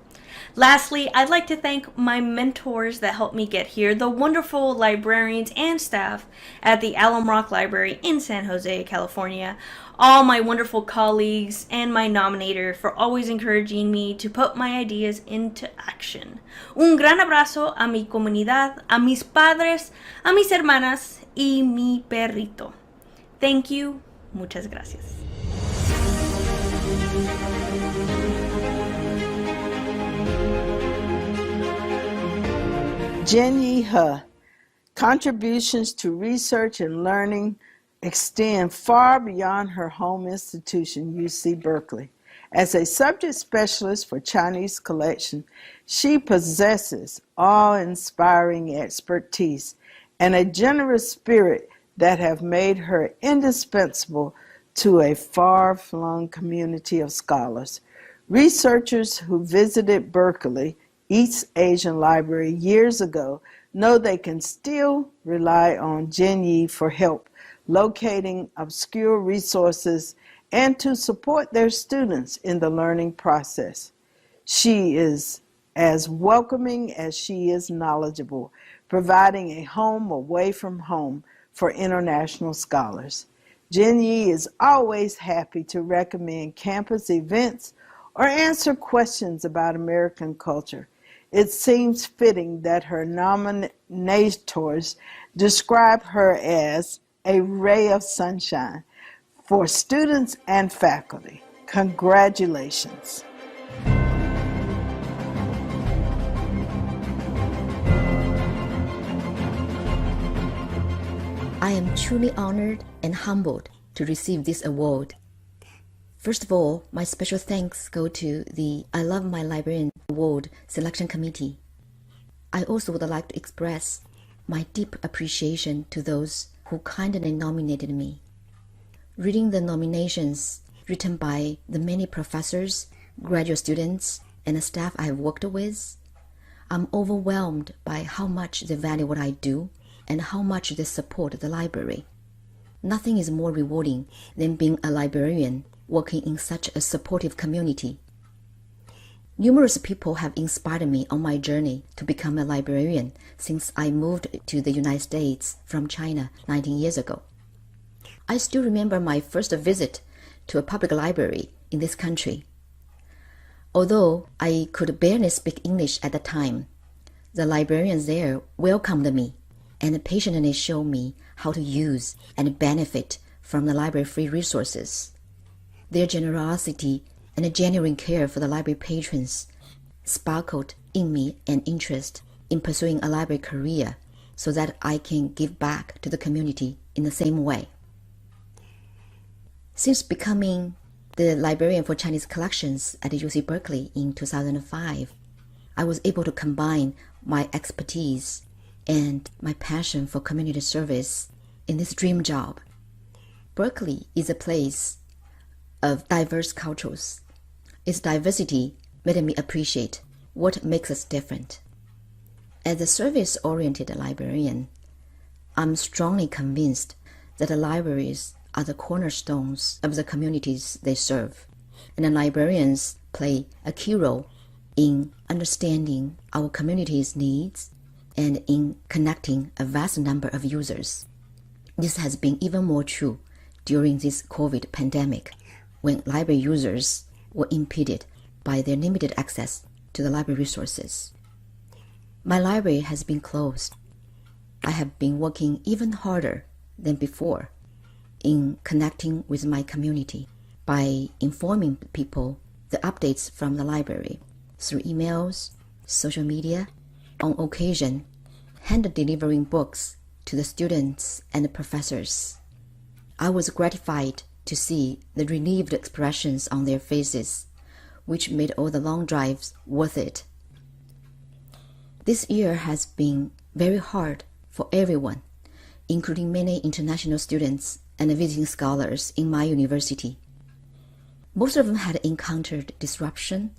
Lastly, I'd like to thank my mentors that helped me get here, the wonderful librarians and staff at the Alum Rock Library in San Jose, California, all my wonderful colleagues, and my nominator for always encouraging me to put my ideas into action. Un gran abrazo a mi comunidad, a mis padres, a mis hermanas y mi perrito. Thank you. Muchas gracias. Jenny He, contributions to research and learning extend far beyond her home institution, UC Berkeley. As a subject specialist for Chinese collection, she possesses awe-inspiring expertise and a generous spirit that have made her indispensable to a far-flung community of scholars. Researchers who visited Berkeley East Asian Library years ago know they can still rely on Jenny for help locating obscure resources and to support their students in the learning process. She is as welcoming as she is knowledgeable, providing a home away from home for international scholars. Jenny is always happy to recommend campus events or answer questions about American culture. It seems fitting that her nominators describe her as a ray of sunshine for students and faculty. Congratulations. I am truly honored and humbled to receive this award. First of all, my special thanks go to the I Love My Librarian Award Selection Committee. I also would like to express my deep appreciation to those who kindly nominated me. Reading the nominations written by the many professors, graduate students, and the staff I have worked with, I'm overwhelmed by how much they value what I do and how much they support the library. Nothing is more rewarding than being a librarian working in such a supportive community. Numerous people have inspired me on my journey to become a librarian since I moved to the United States from China 19 years ago. I still remember my first visit to a public library in this country. Although I could barely speak English at the time, the librarians there welcomed me and patiently showed me how to use and benefit from the library free resources. Their generosity and genuine care for the library patrons sparkled in me an interest in pursuing a library career so that I can give back to the community in the same way. Since becoming the librarian for Chinese collections at UC Berkeley in 2005, I was able to combine my expertise and my passion for community service in this dream job. Berkeley is a place of diverse cultures. Its diversity made me appreciate what makes us different. As a service-oriented librarian, I'm strongly convinced that the libraries are the cornerstones of the communities they serve, and the librarians play a key role in understanding our community's needs and in connecting a vast number of users. This has been even more true during this COVID pandemic, when library users were impeded by their limited access to the library resources. My library has been closed. I have been working even harder than before in connecting with my community by informing people the updates from the library through emails, social media, on occasion, hand-delivering books to the students and the professors. I was gratified to see the relieved expressions on their faces, which made all the long drives worth it. This year has been very hard for everyone, including many international students and visiting scholars in my university. Most of them had encountered disruption,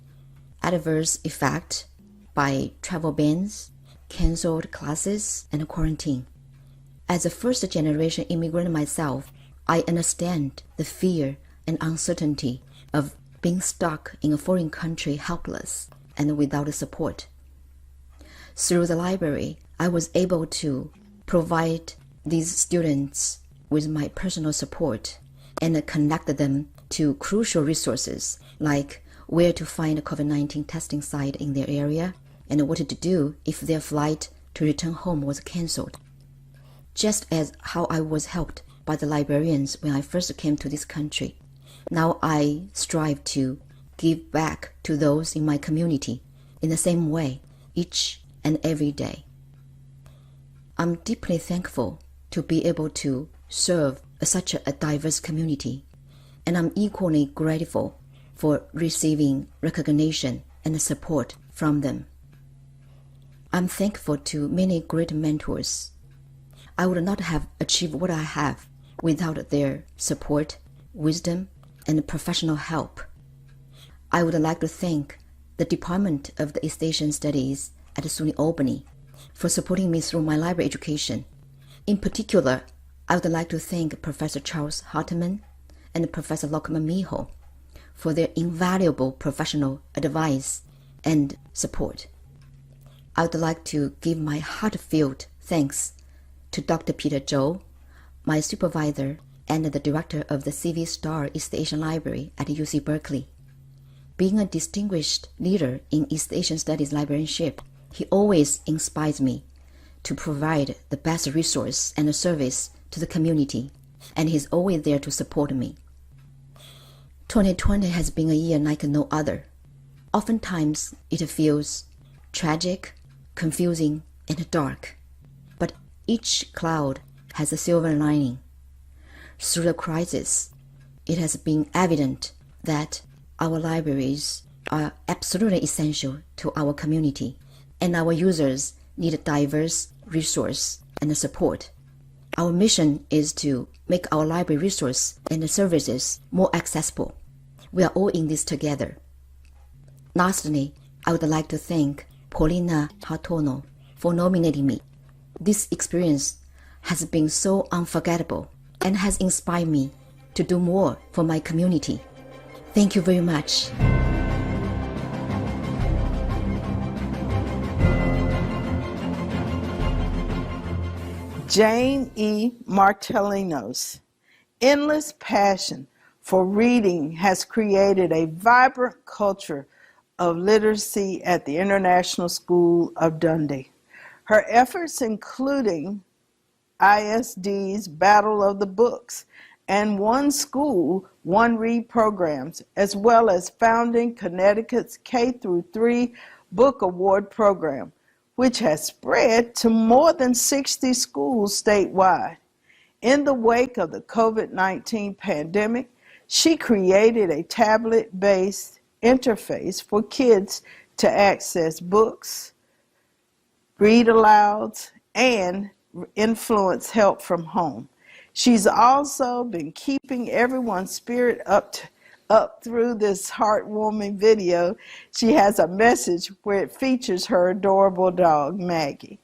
adverse effect by travel bans, canceled classes, and quarantine. As a first-generation immigrant myself, I understand the fear and uncertainty of being stuck in a foreign country helpless and without support. Through the library, I was able to provide these students with my personal support and connect them to crucial resources like where to find a COVID-19 testing site in their area and what to do if their flight to return home was canceled. Just as how I was helped by the librarians when I first came to this country, now I strive to give back to those in my community in the same way each and every day. I'm deeply thankful to be able to serve such a diverse community, and I'm equally grateful for receiving recognition and support from them. I'm thankful to many great mentors. I would not have achieved what I have without their support, wisdom, and professional help. I would like to thank the Department of the East Asian Studies at SUNY Albany for supporting me through my library education. In particular, I would like to thank Professor Charles Hartman and Professor Lokman Miho for their invaluable professional advice and support. I would like to give my heartfelt thanks to Dr. Peter Zhou, my supervisor and the director of the CV Star East Asian Library at UC Berkeley. Being a distinguished leader in East Asian Studies librarianship, he always inspires me to provide the best resource and service to the community, and he's always there to support me. 2020 has been a year like no other. Oftentimes, it feels tragic, confusing, and dark. But each cloud has a silver lining. Through the crisis, it has been evident that our libraries are absolutely essential to our community, and our users need a diverse resource and support. Our mission is to make our library resource and services more accessible. We are all in this together. Lastly, I would like to thank Paulina Hatono for nominating me. This experience has been so unforgettable and has inspired me to do more for my community. Thank you very much. Jane E. Martellinos' endless passion for reading has created a vibrant culture of literacy at the International School of Dundee. Her efforts including ISD's Battle of the Books and One School, One Read programs, as well as founding Connecticut's K-3 Book Award program, which has spread to more than 60 schools statewide. In the wake of the COVID-19 pandemic, she created a tablet-based interface for kids to access books, read alouds, and influence help from home. She's also been keeping everyone's spirit up through this heartwarming video. She has a message where it features her adorable dog, Maggie.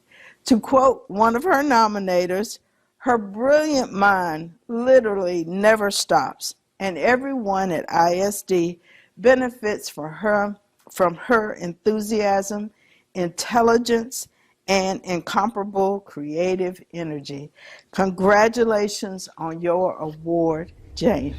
To quote one of her nominators, her brilliant mind literally never stops, and everyone at ISD benefits from her enthusiasm, intelligence, and incomparable creative energy. Congratulations on your award, Jane.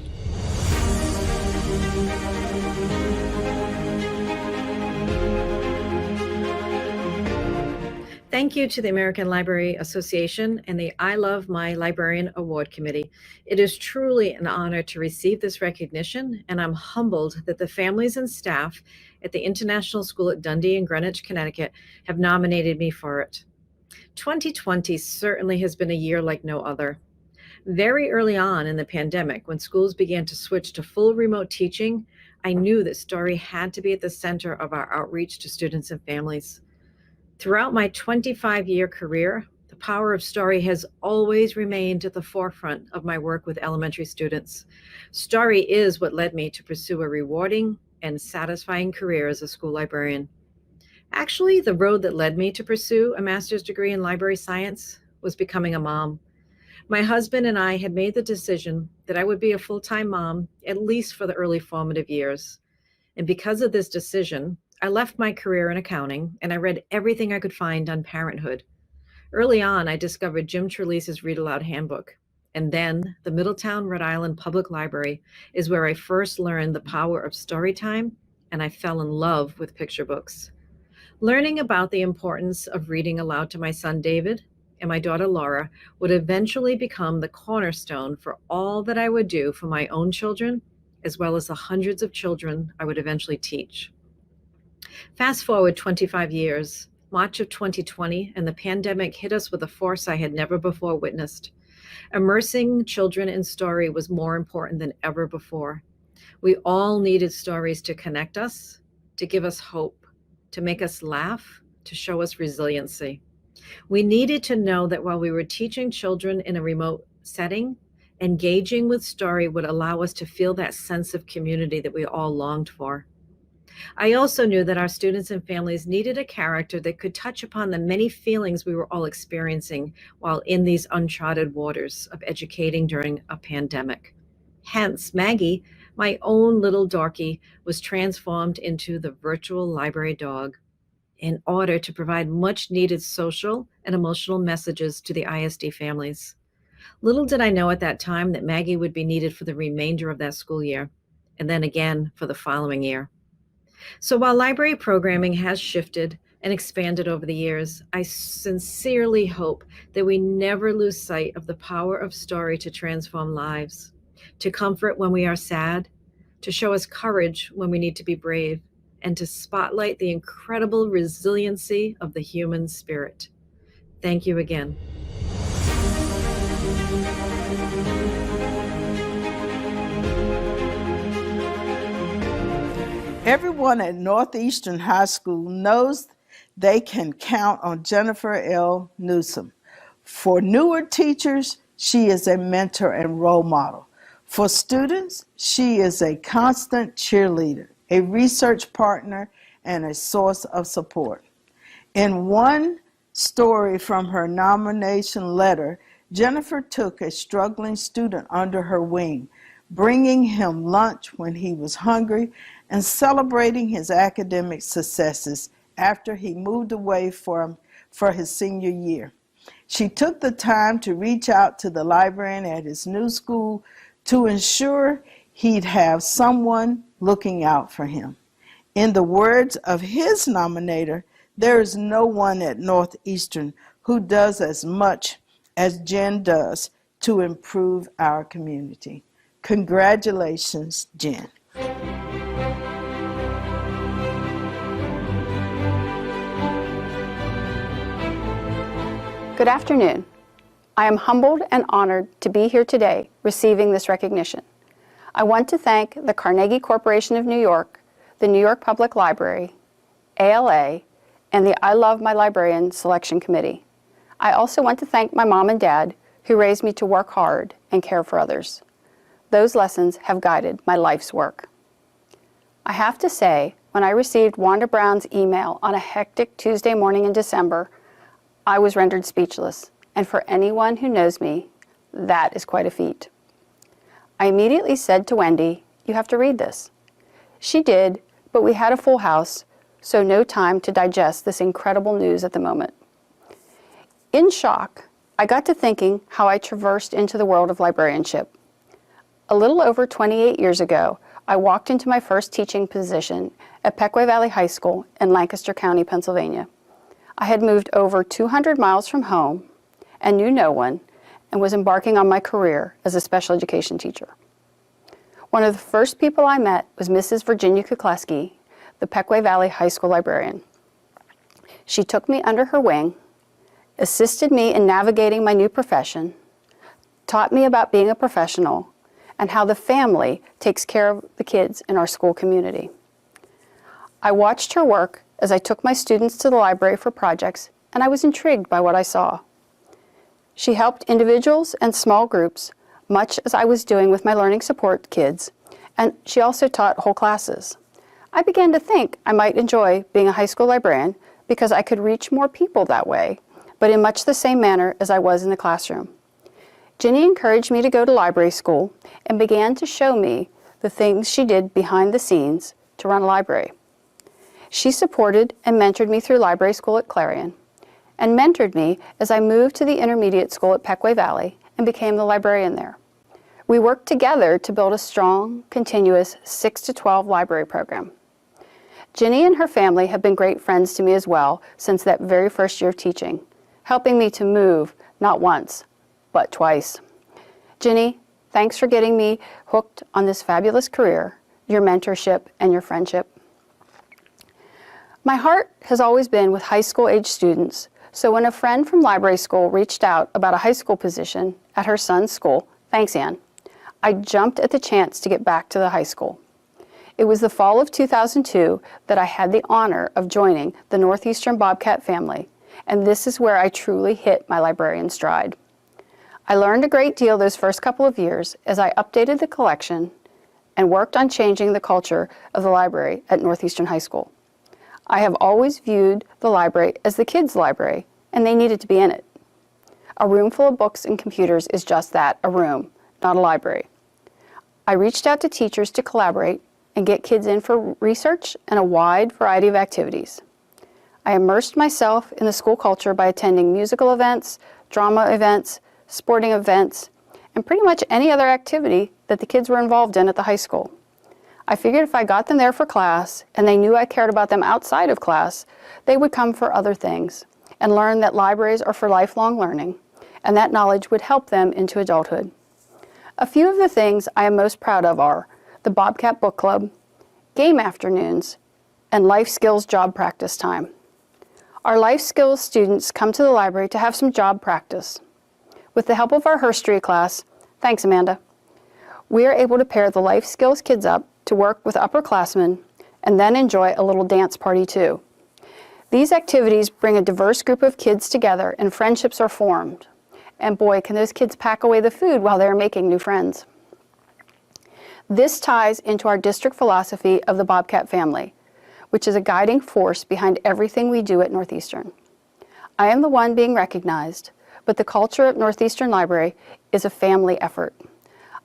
Thank you to the American Library Association and the I Love My Librarian Award Committee. It is truly an honor to receive this recognition, and I'm humbled that the families and staff at the International School at Dundee and Greenwich, Connecticut have nominated me for it. 2020 certainly has been a year like no other. Very early on in the pandemic, when schools began to switch to full remote teaching, I knew that Story had to be at the center of our outreach to students and families. Throughout my 25-year career, the power of Story has always remained at the forefront of my work with elementary students. Story is what led me to pursue a rewarding and satisfying career as a school librarian. Actually, the road that led me to pursue a master's degree in library science was becoming a mom. My husband and I had made the decision that I would be a full-time mom, at least for the early formative years. And because of this decision, I left my career in accounting and I read everything I could find on parenthood. Early on, I discovered Jim Trelease's Read Aloud Handbook. And then the Middletown, Rhode Island Public Library is where I first learned the power of story time, and I fell in love with picture books. Learning about the importance of reading aloud to my son David and my daughter Laura would eventually become the cornerstone for all that I would do for my own children, as well as the hundreds of children I would eventually teach. Fast forward 25 years, March of 2020, and the pandemic hit us with a force I had never before witnessed. Immersing children in story was more important than ever before. We all needed stories to connect us, to give us hope, to make us laugh, to show us resiliency. We needed to know that while we were teaching children in a remote setting, engaging with story would allow us to feel that sense of community that we all longed for. I also knew that our students and families needed a character that could touch upon the many feelings we were all experiencing while in these uncharted waters of educating during a pandemic. Hence, Maggie, my own little darky, was transformed into the virtual library dog in order to provide much needed social and emotional messages to the ISD families. Little did I know at that time that Maggie would be needed for the remainder of that school year, and then again for the following year. So while library programming has shifted and expanded over the years, I sincerely hope that we never lose sight of the power of story to transform lives, to comfort when we are sad, to show us courage when we need to be brave, and to spotlight the incredible resiliency of the human spirit. Thank you again. Everyone at Northeastern High School knows they can count on Jennifer L. Newsom. For newer teachers, she is a mentor and role model. For students, she is a constant cheerleader, a research partner, and a source of support. In one story from her nomination letter, Jennifer took a struggling student under her wing, bringing him lunch when he was hungry and celebrating his academic successes after he moved away for his senior year. She took the time to reach out to the librarian at his new school to ensure he'd have someone looking out for him. In the words of his nominator, there is no one at Northeastern who does as much as Jen does to improve our community. Congratulations, Jen. Good afternoon. I am humbled and honored to be here today receiving this recognition. I want to thank the Carnegie Corporation of New York, the New York Public Library, ALA, and the I Love My Librarian Selection Committee. I also want to thank my mom and dad who raised me to work hard and care for others. Those lessons have guided my life's work. I have to say, when I received Wanda Brown's email on a hectic Tuesday morning in December, I was rendered speechless, and for anyone who knows me, that is quite a feat. I immediately said to Wendy, "You have to read this." She did, but we had a full house, so no time to digest this incredible news at the moment. In shock, I got to thinking how I traversed into the world of librarianship. A little over 28 years ago, I walked into my first teaching position at Pequea Valley High School in Lancaster County, Pennsylvania. I had moved over 200 miles from home and knew no one, and was embarking on my career as a special education teacher. One of the first people I met was Mrs. Virginia Kukleski, the Pequea Valley High School librarian. She took me under her wing, assisted me in navigating my new profession, taught me about being a professional, and how the family takes care of the kids in our school community. I watched her work as I took my students to the library for projects, and I was intrigued by what I saw. She helped individuals and small groups, much as I was doing with my learning support kids, and she also taught whole classes. I began to think I might enjoy being a high school librarian because I could reach more people that way, but in much the same manner as I was in the classroom. Ginny encouraged me to go to library school and began to show me the things she did behind the scenes to run a library. She supported and mentored me through library school at Clarion, and mentored me as I moved to the intermediate school at Pequea Valley and became the librarian there. We worked together to build a strong, continuous 6 to 12 library program. Ginny and her family have been great friends to me as well since that very first year of teaching, helping me to move not once, but twice. Ginny, thanks for getting me hooked on this fabulous career, your mentorship, and your friendship. My heart has always been with high school age students, so when a friend from library school reached out about a high school position at her son's school, thanks Ann, I jumped at the chance to get back to the high school. It was the fall of 2002 that I had the honor of joining the Northeastern Bobcat family, and this is where I truly hit my librarian stride. I learned a great deal those first couple of years as I updated the collection and worked on changing the culture of the library at Northeastern High School. I have always viewed the library as the kids' library, and they needed to be in it. A room full of books and computers is just that, a room, not a library. I reached out to teachers to collaborate and get kids in for research and a wide variety of activities. I immersed myself in the school culture by attending musical events, drama events, sporting events, and pretty much any other activity that the kids were involved in at the high school. I figured if I got them there for class and they knew I cared about them outside of class, they would come for other things and learn that libraries are for lifelong learning, and that knowledge would help them into adulthood. A few of the things I am most proud of are the Bobcat Book Club, game afternoons, and life skills job practice time. Our life skills students come to the library to have some job practice. With the help of our history class, thanks Amanda, we are able to pair the life skills kids up to work with upperclassmen and then enjoy a little dance party too. These activities bring a diverse group of kids together and friendships are formed. And boy, can those kids pack away the food while they're making new friends. This ties into our district philosophy of the Bobcat family, which is a guiding force behind everything we do at Northeastern. I am the one being recognized, but the culture at Northeastern Library is a family effort.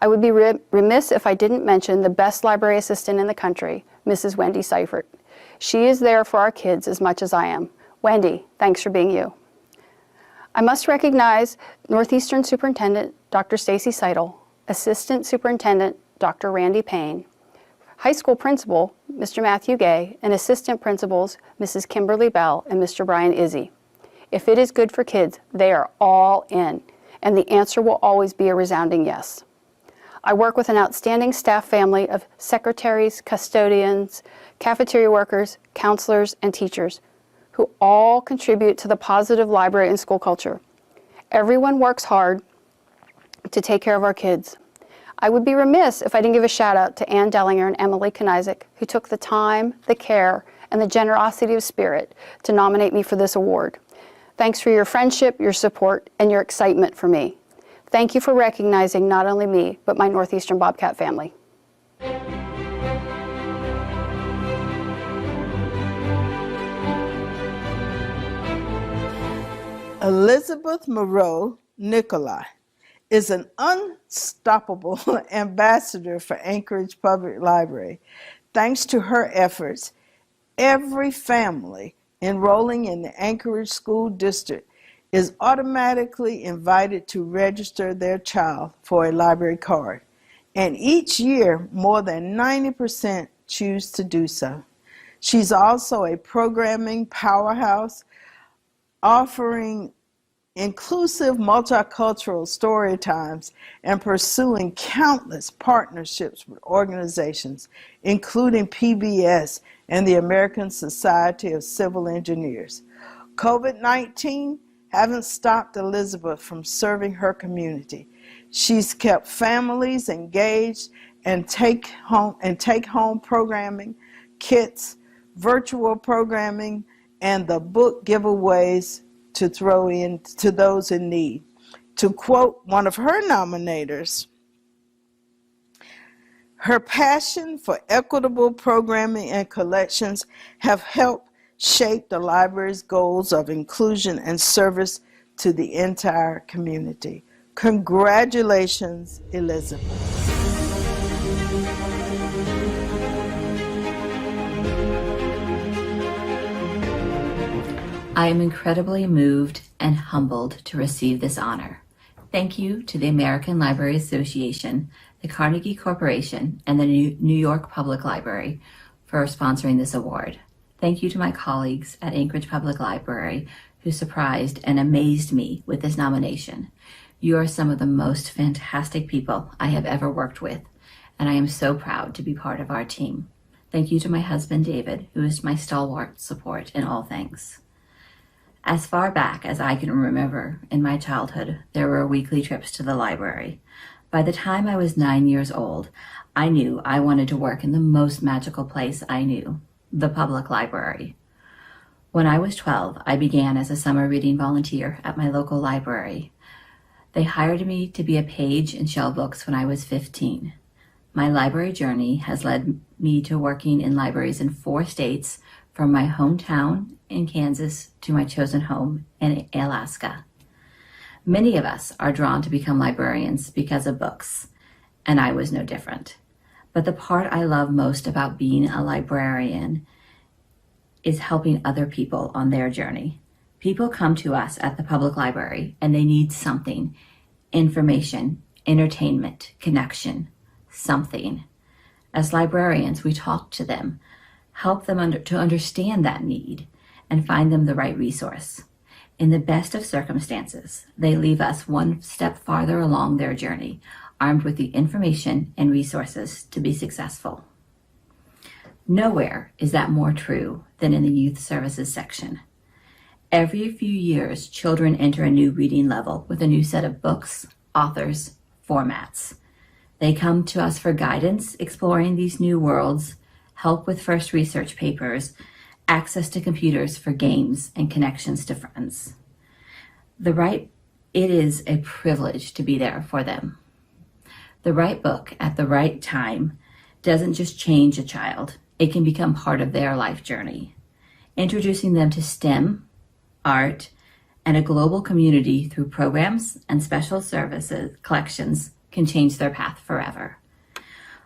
I would be remiss if I didn't mention the best library assistant in the country, Mrs. Wendy Seifert. She is there for our kids as much as I am. Wendy, thanks for being you. I must recognize Northeastern Superintendent Dr. Stacy Seidel, Assistant Superintendent Dr. Randy Payne, High School Principal Mr. Matthew Gay, and Assistant Principals Mrs. Kimberly Bell and Mr. Brian Izzy. If it is good for kids, they are all in, and the answer will always be a resounding yes. I work with an outstanding staff family of secretaries, custodians, cafeteria workers, counselors, and teachers who all contribute to the positive library and school culture. Everyone works hard to take care of our kids. I would be remiss if I didn't give a shout out to Ann Dellinger and Emily Knizik, who took the time, the care, and the generosity of spirit to nominate me for this award. Thanks for your friendship, your support, and your excitement for me. Thank you for recognizing not only me, but my Northeastern Bobcat family. Elizabeth Moreau Nicolai is an unstoppable ambassador for Anchorage Public Library. Thanks to her efforts, every family enrolling in the Anchorage School District is automatically invited to register their child for a library card. And each year, more than 90% choose to do so. She's also a programming powerhouse, offering inclusive multicultural story times and pursuing countless partnerships with organizations, including PBS and the American Society of Civil Engineers. COVID-19 haven't stopped Elizabeth from serving her community. She's kept families engaged and take home programming, kits, virtual programming, and the book giveaways to throw in to those in need. To quote one of her nominators, her passion for equitable programming and collections have helped shape the library's goals of inclusion and service to the entire community. Congratulations, Elizabeth. I am incredibly moved and humbled to receive this honor. Thank you to the American Library Association, the Carnegie Corporation, and the New York Public Library for sponsoring this award. Thank you to my colleagues at Anchorage Public Library who surprised and amazed me with this nomination. You are some of the most fantastic people I have ever worked with, and I am so proud to be part of our team. Thank you to my husband, David, who is my stalwart support in all things. As far back as I can remember in my childhood, there were weekly trips to the library. By the time I was 9 years old, I knew I wanted to work in the most magical place I knew, the public library. When I was 12, I began as a summer reading volunteer at my local library. They hired me to be a page in shell books when I was 15. My library journey has led me to working in libraries in 4 states, from my hometown in Kansas to my chosen home in Alaska. Many of us are drawn to become librarians because of books, and I was no different. But the part I love most about being a librarian is helping other people on their journey. People come to us at the public library and they need something, information, entertainment, connection, something. As librarians, we talk to them, help them to understand that need, and find them the right resource. In the best of circumstances, they leave us one step farther along their journey, armed with the information and resources to be successful. Nowhere is that more true than in the youth services section. Every few years, children enter a new reading level with a new set of books, authors, formats. They come to us for guidance exploring these new worlds, help with first research papers, access to computers for games, and connections to friends. It is a privilege to be there for them. The right book at the right time doesn't just change a child, it can become part of their life journey. Introducing them to STEM, art, and a global community through programs and special services collections can change their path forever.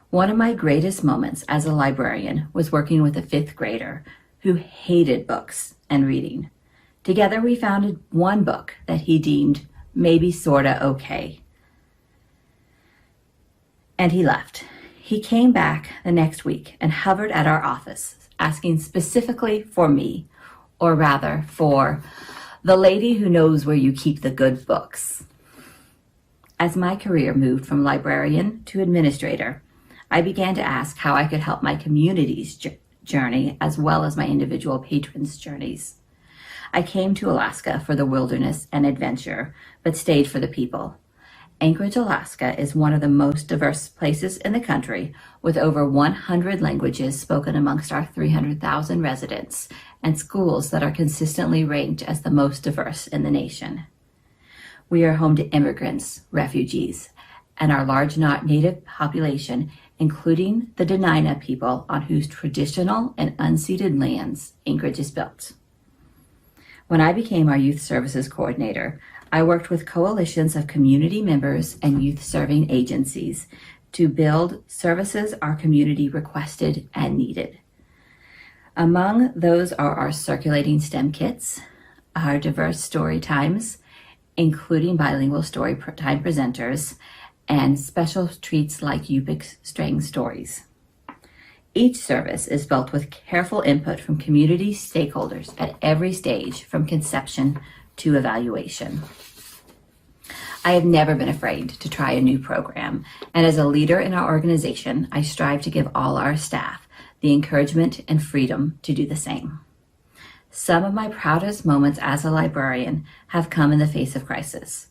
One of my greatest moments as a librarian was working with a 5th grader who hated books and reading. Together we found one book that he deemed maybe sorta okay. And he left. He came back the next week and hovered at our office, asking specifically for me, or rather for the lady who knows where you keep the good books. As my career moved from librarian to administrator, I began to ask how I could help my community's journey as well as my individual patrons' journeys. I came to Alaska for the wilderness and adventure, but stayed for the people. Anchorage, Alaska is one of the most diverse places in the country, with over 100 languages spoken amongst our 300,000 residents and schools that are consistently ranked as the most diverse in the nation. We are home to immigrants, refugees, and our large native population, including the Dena'ina people on whose traditional and unceded lands Anchorage is built. When I became our youth services coordinator, I worked with coalitions of community members and youth serving agencies to build services our community requested and needed. Among those are our circulating STEM kits, our diverse story times, including bilingual story time presenters, and special treats like Yupik string stories. Each service is built with careful input from community stakeholders at every stage, from conception to evaluation. I have never been afraid to try a new program, and as a leader in our organization, I strive to give all our staff the encouragement and freedom to do the same. Some of my proudest moments as a librarian have come in the face of crisis.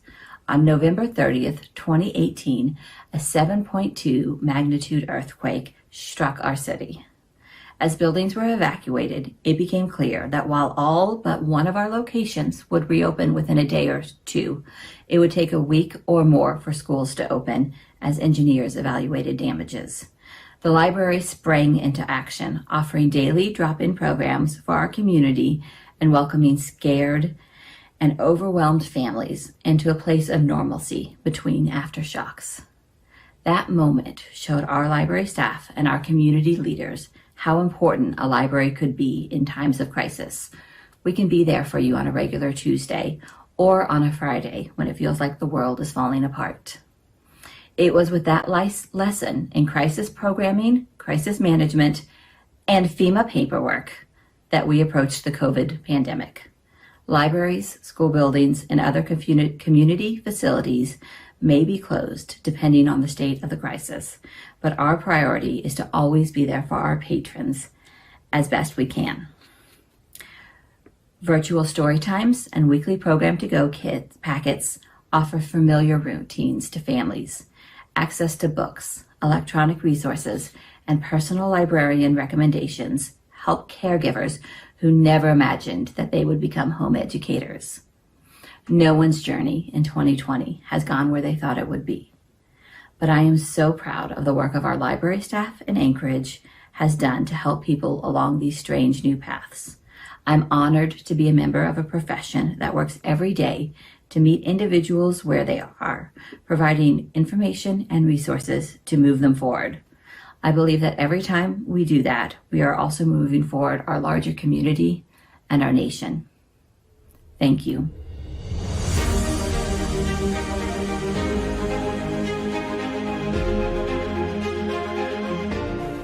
On November 30th, 2018, a 7.2 magnitude earthquake struck our city. As buildings were evacuated, it became clear that while all but one of our locations would reopen within a day or two, it would take a week or more for schools to open as engineers evaluated damages. The library sprang into action, offering daily drop-in programs for our community and welcoming scared and overwhelmed families into a place of normalcy between aftershocks. That moment showed our library staff and our community leaders how important a library could be in times of crisis. We can be there for you on a regular Tuesday or on a Friday when it feels like the world is falling apart. It was with that lesson in crisis programming, crisis management, and FEMA paperwork that we approached the COVID pandemic. Libraries, school buildings, and other community facilities may be closed depending on the state of the crisis, but our priority is to always be there for our patrons as best we can. Virtual story times and weekly program to go packets offer familiar routines to families, access to books, electronic resources, and personal librarian recommendations help caregivers who never imagined that they would become home educators. No one's journey in 2020 has gone where they thought it would be. But I am so proud of the work of our library staff in Anchorage has done to help people along these strange new paths. I'm honored to be a member of a profession that works every day to meet individuals where they are, providing information and resources to move them forward. I believe that every time we do that, we are also moving forward our larger community and our nation. Thank you.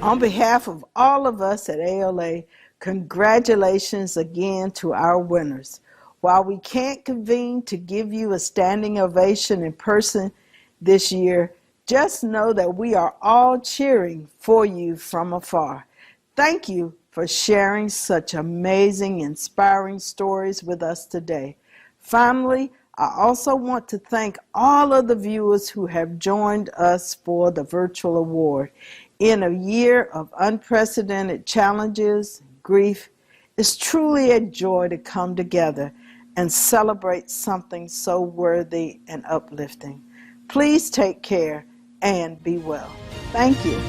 On behalf of all of us at ALA, congratulations again to our winners. While we can't convene to give you a standing ovation in person this year, just know that we are all cheering for you from afar. Thank you for sharing such amazing, inspiring stories with us today. Finally, I also want to thank all of the viewers who have joined us for the virtual award. In a year of unprecedented challenges, grief, it's truly a joy to come together and celebrate something so worthy and uplifting. Please take care and be well. Thank you.